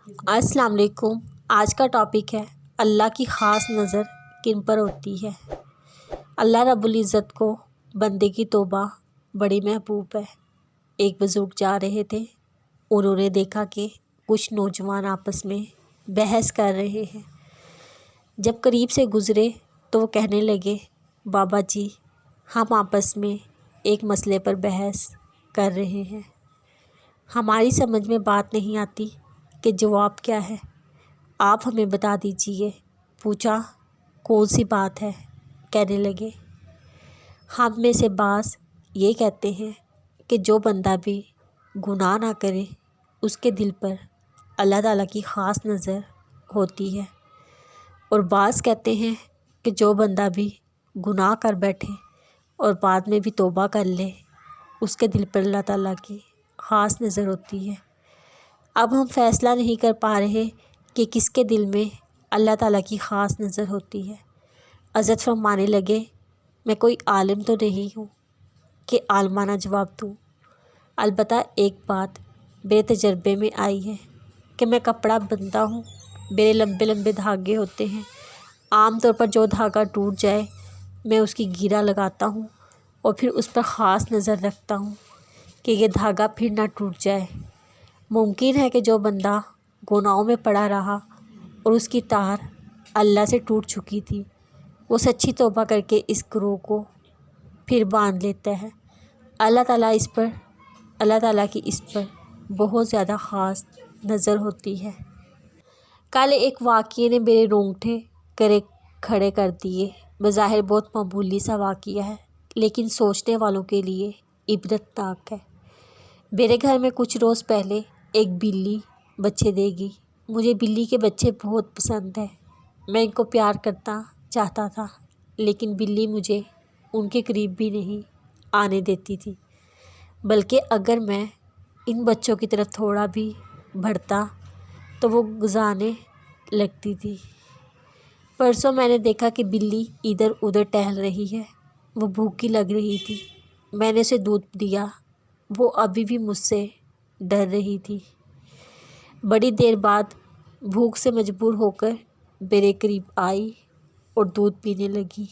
السلام علیکم۔ آج کا ٹاپک ہے اللہ کی خاص نظر کن پر ہوتی ہے۔ اللہ رب العزت کو بندے کی توبہ بڑی محبوب ہے۔ ایک بزرگ جا رہے تھے، انہوں نے دیکھا کہ کچھ نوجوان آپس میں بحث کر رہے ہیں۔ جب قریب سے گزرے تو وہ کہنے لگے، بابا جی، ہم آپس میں ایک مسئلے پر بحث کر رہے ہیں، ہماری سمجھ میں بات نہیں آتی کہ جواب کیا ہے، آپ ہمیں بتا دیجئے۔ پوچھا، کون سی بات ہے؟ کہنے لگے، ہم میں سے بعض یہ کہتے ہیں کہ جو بندہ بھی گناہ نہ کرے اس کے دل پر اللہ تعالیٰ کی خاص نظر ہوتی ہے، اور بعض کہتے ہیں کہ جو بندہ بھی گناہ کر بیٹھے اور بعد میں بھی توبہ کر لے اس کے دل پر اللہ تعالیٰ کی خاص نظر ہوتی ہے۔ اب ہم فیصلہ نہیں کر پا رہے کہ کس کے دل میں اللہ تعالیٰ کی خاص نظر ہوتی ہے۔ حضرت فرمانے لگے، میں کوئی عالم تو نہیں ہوں کہ عالمانہ جواب دوں، البتہ ایک بات میرے تجربے میں آئی ہے کہ میں کپڑا بنتا ہوں، میرے لمبے لمبے دھاگے ہوتے ہیں، عام طور پر جو دھاگا ٹوٹ جائے میں اس کی گیرا لگاتا ہوں اور پھر اس پر خاص نظر رکھتا ہوں کہ یہ دھاگا پھر نہ ٹوٹ جائے۔ ممکن ہے کہ جو بندہ گناہوں میں پڑا رہا اور اس کی تار اللہ سے ٹوٹ چکی تھی، وہ سچی توبہ کر کے اس گروہ کو پھر باندھ لیتا ہے۔ اللہ تعالیٰ کی اس پر بہت زیادہ خاص نظر ہوتی ہے۔ کل ایک واقعے نے میرے رونگٹے کھڑے کر دیے۔ بظاہر بہت معمولی سا واقعہ ہے، لیکن سوچنے والوں کے لیے عبرت ناک ہے۔ میرے گھر میں کچھ روز پہلے ایک بلی بچے دے گی۔ مجھے بلی کے بچے بہت پسند ہیں، میں ان کو پیار کرنا چاہتا تھا، لیکن بلی مجھے ان کے قریب بھی نہیں آنے دیتی تھی، بلکہ اگر میں ان بچوں کی طرف تھوڑا بھی بڑھتا تو وہ گھسانے لگتی تھی۔ پرسوں میں نے دیکھا کہ بلی ادھر ادھر ٹہل رہی ہے، وہ بھوکی لگ رہی تھی، میں نے اسے دودھ دیا، وہ ابھی بھی مجھ سے ڈر رہی تھی۔ بڑی دیر بعد بھوک سے مجبور ہو کر میرے قریب آئی اور دودھ پینے لگی۔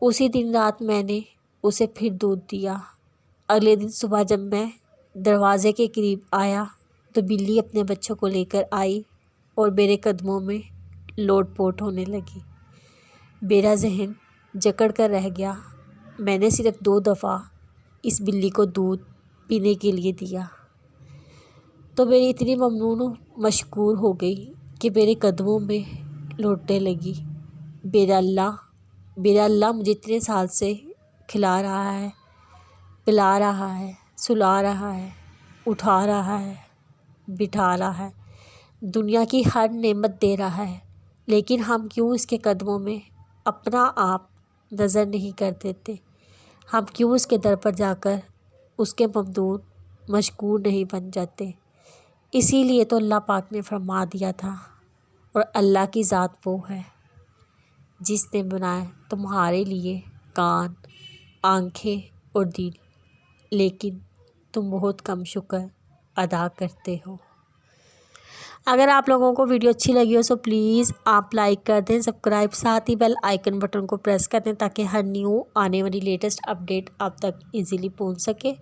اسی دن رات میں نے اسے پھر دودھ دیا۔ اگلے دن صبح جب میں دروازے کے قریب آیا تو بلی اپنے بچوں کو لے کر آئی اور میرے قدموں میں لوٹ پوٹ ہونے لگی۔ میرا ذہن جکڑ کر رہ گیا۔ میں نے صرف 2 دفعہ اس بلی کو دودھ پینے کے لیے دیا تو میری اتنی ممنون و مشکور ہو گئی کہ میرے قدموں میں لوٹنے لگی۔ میرا اللہ مجھے اتنے سال سے کھلا رہا ہے، پلا رہا ہے، سلا رہا ہے، اٹھا رہا ہے، بٹھا رہا ہے، دنیا کی ہر نعمت دے رہا ہے، لیکن ہم کیوں اس کے قدموں میں اپنا آپ نظر نہیں کر دیتے؟ ہم کیوں اس کے در پر جا کر اس کے ممنون مشکور نہیں بن جاتے؟ اسی لیے تو اللہ پاک نے فرما دیا تھا، اور اللہ کی ذات وہ ہے جس نے بنائے تمہارے لیے کان، آنکھیں اور دل، لیکن تم بہت کم شکر ادا کرتے ہو۔ اگر آپ لوگوں کو ویڈیو اچھی لگی ہو تو پلیز آپ لائک کر دیں، سبسکرائب، ساتھ ہی بیل آئیکن بٹن کو پریس کر دیں تاکہ ہر نیو آنے والی لیٹسٹ اپڈیٹ آپ تک ایزیلی پہنچ سکے،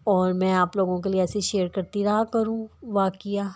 اور میں آپ لوگوں کے لیے ایسے شیئر کرتی رہا کروں واقعہ۔